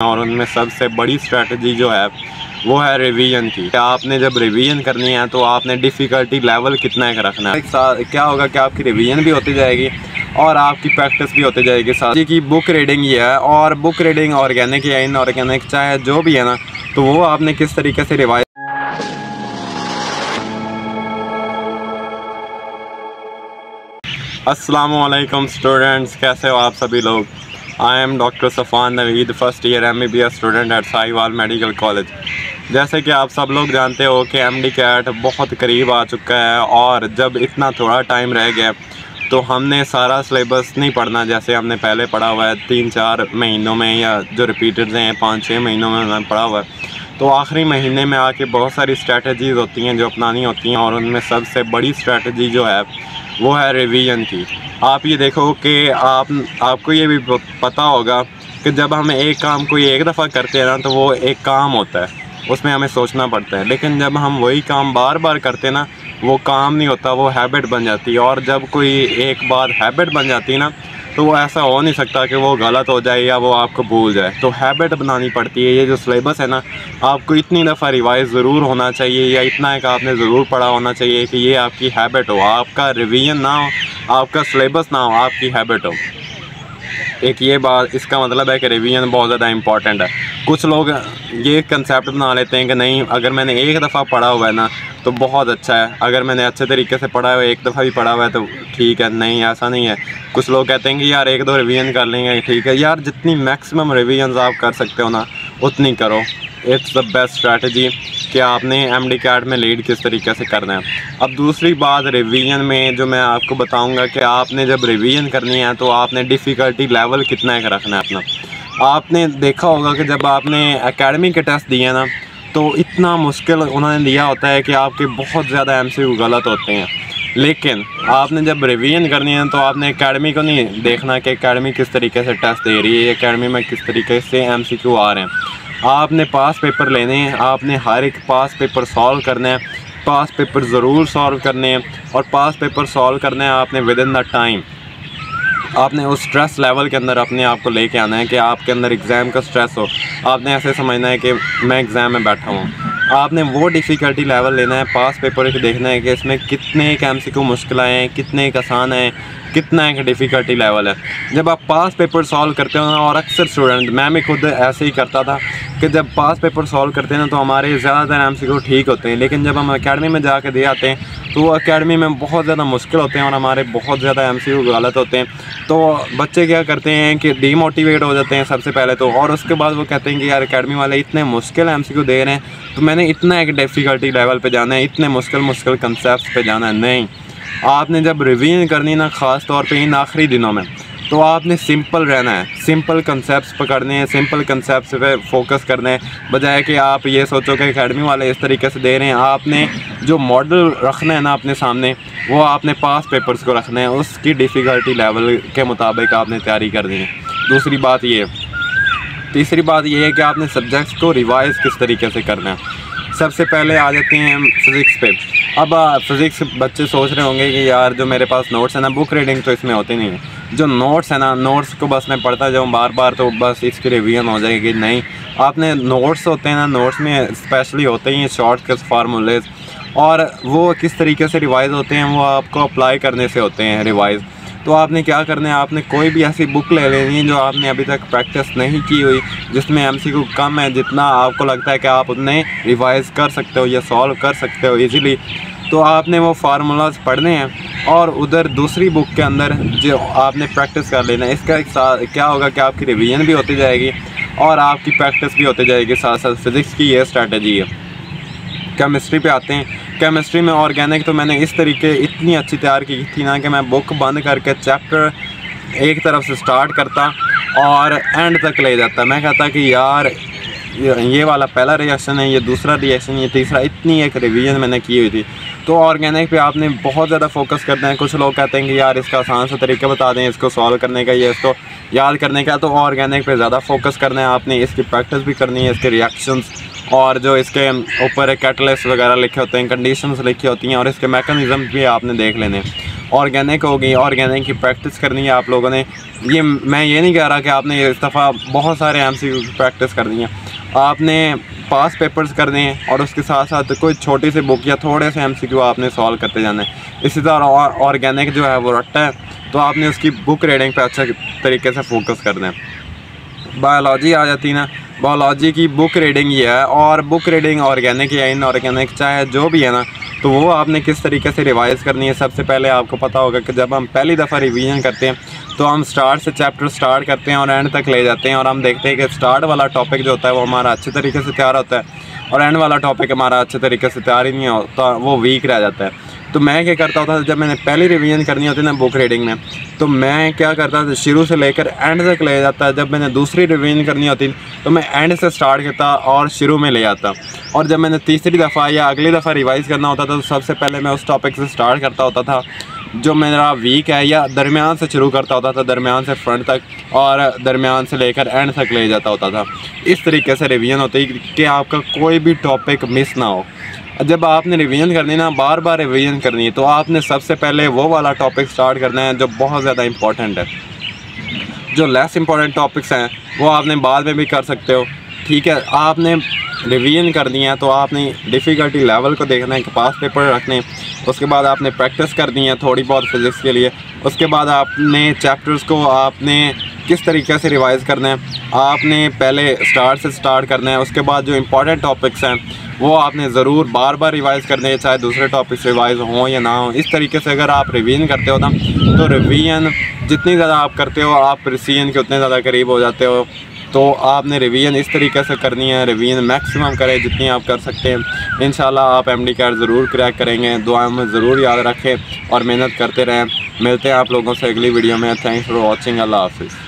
और उनमें सबसे बड़ी स्ट्रेटजी जो है वो है रिवीजन की। आपने जब रिवीजन करनी है तो आपने डिफ़िकल्टी लेवल कितना एक रखना है। एक साथ क्या होगा कि आपकी रिवीजन भी होती जाएगी और आपकी प्रैक्टिस भी होती जाएगी। साथ ही की बुक रीडिंग ये है, और बुक रीडिंग ऑर्गेनिक या इनऑर्गेनिक चाहे जो भी है ना, तो वो आपने किस तरीके से रिवाइज। अस्सलामुअलैकुम स्टूडेंट्स, कैसे हो आप सभी लोग। I am doctor Safan Naveed, first year MBBS student at Sahiwal medical college. जैसे कि आप सब लोग जानते हो कि MD CAT बहुत करीब आ चुका है, और जब इतना थोड़ा टाइम रह गया तो हमने सारा सिलेबस नहीं पढ़ना जैसे हमने पहले पढ़ा हुआ है 3-4 महीनों में, या जो रिपीटेड हैं 5-6 महीनों में हमने पढ़ा हुआ है। तो आखिरी महीने में आके बहुत सारी स्ट्रेटजीज़ होती हैं जो अपनानी होती हैं, और उनमें सबसे बड़ी स्ट्रेटजी जो है वो है रिवीजन की। आप ये देखो कि आपको ये भी पता होगा कि जब हम एक काम को एक दफ़ा करते हैं ना तो वो एक काम होता है, उसमें हमें सोचना पड़ता है। लेकिन जब हम वही काम बार बार करते हैं ना, वो काम नहीं होता, वो हैबिट बन जाती है। और जब कोई एक बार हैबिट बन जाती है ना, तो वो ऐसा हो नहीं सकता कि वो गलत हो जाए या वो आपको भूल जाए। तो हैबिट बनानी पड़ती है। ये जो सिलेबस है ना, आपको इतनी दफ़ा रिवाइज़ ज़रूर होना चाहिए, या इतना एक आपने ज़रूर पढ़ा होना चाहिए कि ये आपकी हैबिट हो। आपका रिवीजन ना हो, आपका सिलेबस ना हो, आपकी हैबिट हो। एक ये बात, इसका मतलब है कि रिवीजन बहुत ज़्यादा इंपॉर्टेंट है। कुछ लोग ये कंसेप्ट बना लेते हैं कि नहीं, अगर मैंने एक दफ़ा पढ़ा हुआ है ना तो बहुत अच्छा है, अगर मैंने अच्छे तरीके से पढ़ा है, एक दफ़ा भी पढ़ा हुआ है तो ठीक है। नहीं, ऐसा नहीं है। कुछ लोग कहते हैं कि यार 1-2 रिवीजन कर लेंगे, ठीक है। यार जितनी मैक्सिमम रिवीजन आप कर सकते हो ना, उतनी करो। इट्स द बेस्ट स्ट्रैटेजी कि आपने MD CAT में लीड किस तरीके से करना है। अब दूसरी बात रिवीजन में जो मैं आपको बताऊंगा कि आपने जब रिवीजन करनी है तो आपने डिफ़िकल्टी लेवल कितना एक रखना है अपना। आपने देखा होगा कि जब आपने एकेडमी के टेस्ट दिए ना, तो इतना मुश्किल उन्होंने दिया होता है कि आपके बहुत ज़्यादा MCQ गलत होते हैं। लेकिन आपने जब रिवीजन करनी है तो आपने एकेडमी को नहीं देखना कि एकेडमी किस तरीके से टेस्ट दे रही है, एकेडमी में किस तरीके से MCQ आ रहे हैं। आपने पास पेपर लेने हैं, आपने हर एक पास पेपर सॉल्व करना है, पास पेपर ज़रूर सॉल्व करने हैं, और पास पेपर सॉल्व करना है आपने विद इन द टाइम। आपने उस स्ट्रेस लेवल के अंदर अपने आप को लेके आना है कि आपके अंदर एग्ज़ाम का स्ट्रेस हो। आपने ऐसे समझना है कि मैं एग्ज़ाम में बैठा हूँ। आपने वो डिफ़िकल्टी लेवल लेना है, पास पेपर को देखना है कि इसमें कितने एक MCQ मुश्किल हैं, कितने एक आसान हैं, कितना एक डिफ़िकल्टी लेवल है। जब आप पास पेपर सॉल्व करते हो ना, और अक्सर स्टूडेंट, मैं भी खुद ऐसे ही करता था कि जब पास पेपर सॉल्व करते हैं ना तो हमारे ज़्यादातर MCQ ठीक होते हैं। लेकिन जब हम एकेडमी में जाके दे आते हैं तो वो एकेडमी में बहुत ज़्यादा मुश्किल होते हैं और हमारे बहुत ज़्यादा MCQ गलत होते हैं। तो बच्चे क्या करते हैं कि डीमोटिवेट हो जाते हैं सबसे पहले तो, और उसके बाद वो कहते हैं कि यार एकेडमी वाले इतने मुश्किल MCQ दे रहे हैं तो मैंने इतना एक डिफ़िकल्टी लेवल पे जाना है, इतने मुश्किल कंसेप्ट पे जाना है। नहीं, आपने जब रिवीजन करनी ना, ख़ास तौर पे इन आखिरी दिनों में, तो आपने सिंपल रहना है, सिंपल कंसेप्ट्स पकड़ने हैं, सिंपल कंसेप्ट्स पे फोकस करना है, बजाय कि आप ये सोचो कि एकेडमी वाले इस तरीके से दे रहे हैं। आपने जो मॉडल रखना है ना अपने सामने, वो आपने पास पेपर्स को रखना है, उसकी डिफ़िकल्टी लेवल के मुताबिक आपने तैयारी करनी है। दूसरी बात ये, तीसरी बात ये है कि आपने सब्जेक्ट्स को रिवाइज़ किस तरीके से करना है। सबसे पहले आ जाते हैं हम फ़िज़िक्स पे। अब फ़िज़िक्स बच्चे सोच रहे होंगे कि यार जो मेरे पास नोट्स है ना, बुक रीडिंग तो इसमें होती नहीं है। जो नोट्स है ना, नोट्स को बस मैं पढ़ता जाऊँ बार बार तो बस इसकी रिवीजन हो जाएगी। नहीं, आपने नोट्स होते हैं ना, नोट्स में स्पेशली होते हैं शॉर्टकट्स, फार्मूलेस, और वो किस तरीके से रिवाइज़ होते हैं वो आपको अप्लाई करने से होते हैं रिवाइज़। तो आपने क्या करना है, आपने कोई भी ऐसी बुक ले लेनी है जो आपने अभी तक प्रैक्टिस नहीं की हुई, जिसमें MCQ कम है, जितना आपको लगता है कि आप उतने रिवाइज़ कर सकते हो या सॉल्व कर सकते हो ईज़िली। तो आपने वो फार्मूलाज पढ़ने हैं और उधर दूसरी बुक के अंदर जो आपने प्रैक्टिस कर लेना है। इसका क्या होगा कि आपकी रिवीजन भी होती जाएगी और आपकी प्रैक्टिस भी होती जाएगी साथ साथ। फ़िज़िक्स की ये स्ट्रैटेजी है। केमिस्ट्री पे आते हैं। केमिस्ट्री में ऑर्गेनिक तो मैंने इस तरीके इतनी अच्छी तैयार की थी ना कि मैं बुक बंद करके चैप्टर एक तरफ से स्टार्ट करता और एंड तक ले जाता। मैं कहता कि यार ये वाला पहला रिएक्शन है, ये दूसरा रिएक्शन, ये तीसरा, इतनी एक रिवीजन मैंने की हुई थी। तो ऑर्गेनिक पे आपने बहुत ज़्यादा फोकस करना है। कुछ लोग कहते हैं कि यार इसका आसान सा तरीका बता दें इसको सॉल्व करने का या इसको याद करने का, तो ऑर्गेनिक पे ज़्यादा फोकस करना है आपने। इसकी प्रैक्टिस भी करनी है, इसके रिएक्शंस, और जो इसके ऊपर कैटलिस्ट वगैरह लिखे होते हैं, कंडीशंस लिखी होती हैं, और इसके मैकेनिज़्म भी आपने देख लेने। ऑर्गेनिक होगी, ऑर्गेनिक की प्रैक्टिस करनी है आप लोगों ने। मैं ये नहीं कह रहा कि आपने इस दफ़ा बहुत सारे MCQ की प्रैक्टिस करनी है, आपने पास पेपर्स करने हैं और उसके साथ साथ कोई छोटी सी बुक या थोड़े से MCQ आपने सॉल्व करते जाना है। इसी तरह ऑर्गेनिक जो है वो रट्टा है, तो आपने उसकी बुक रीडिंग पे अच्छे तरीके से फोकस करना है। बायोलॉजी आ जाती है ना, बायोलॉजी की बुक रीडिंग ये है, और बुक रीडिंग ऑर्गेनिक या इनऑर्गेनिक चाहे जो भी है ना, तो वो आपने किस तरीके से रिवाइज़ करनी है। सबसे पहले आपको पता होगा कि जब हम पहली दफ़ा रिवीजन करते हैं तो हम स्टार्ट से चैप्टर स्टार्ट करते हैं और एंड तक ले जाते हैं, और हम देखते हैं कि स्टार्ट वाला टॉपिक जो होता है वो हमारा अच्छे तरीके से तैयार होता है और एंड वाला टॉपिक हमारा अच्छे तरीके से तैयार ही नहीं होता, वो वीक रह जाता है। तो मैं क्या करता होता था, जब मैंने पहली रिवीजन करनी होती ना बुक रीडिंग में, तो मैं क्या करता था, शुरू से लेकर एंड तक ले जाता। जब मैंने दूसरी रिवीजन करनी होती तो मैं एंड से स्टार्ट करता और शुरू में ले आता, और जब मैंने तीसरी दफ़ा या अगली दफ़ा रिवाइज़ करना होता था तो सबसे पहले मैं उस टॉपिक से स्टार्ट करता होता था जो मेरा वीक है, या दरमियान से शुरू करता होता था, दरमियान से फ्रंट तक, और दरमियान से लेकर एंड तक ले जाता होता था। इस तरीके से रिवीजन होती है कि आपका कोई भी टॉपिक मिस ना हो। जब आपने रिवीजन करनी ना, बार बार रिवीजन करनी है, तो आपने सबसे पहले वो वाला टॉपिक स्टार्ट करना है जो बहुत ज़्यादा इंपॉर्टेंट है। जो लेस इंपॉर्टेंट टॉपिक्स हैं वो आपने बाद में भी कर सकते हो, ठीक है। आपने रिवीजन करनी है तो आपने डिफ़िकल्टी लेवल को देखना है कि पास पेपर रखने, उसके बाद आपने प्रैक्टिस करनी है थोड़ी बहुत फिज़िक्स के लिए, उसके बाद आपने चैप्टर्स को आपने किस तरीके से रिवाइज़ करना है, आपने पहले स्टार्ट से स्टार्ट करना है। उसके बाद जो इंपॉर्टेंट टॉपिक्स हैं वो आपने ज़रूर बार बार रिवाइज़ करने हैं, चाहे दूसरे टॉपिक्स रिवाइज़ हों या ना हो। इस तरीके से अगर आप रिवीजन करते हो ना, तो रिवीजन जितनी ज़्यादा आप करते हो आप प्रिसीजन के उतने ज़्यादा करीब हो जाते हो। तो आपने रिवीजन इस तरीके से करनी है, रिवीजन मैक्सिमम करें जितनी आप कर सकते हैं। इंशाल्लाह आप MD कैट ज़रूर क्रैक करेंगे। दुआ में ज़रूर याद रखें और मेहनत करते रहें। मिलते हैं आप लोगों से अगली वीडियो में। Thanks for watching. अल्लाह हाफिज़।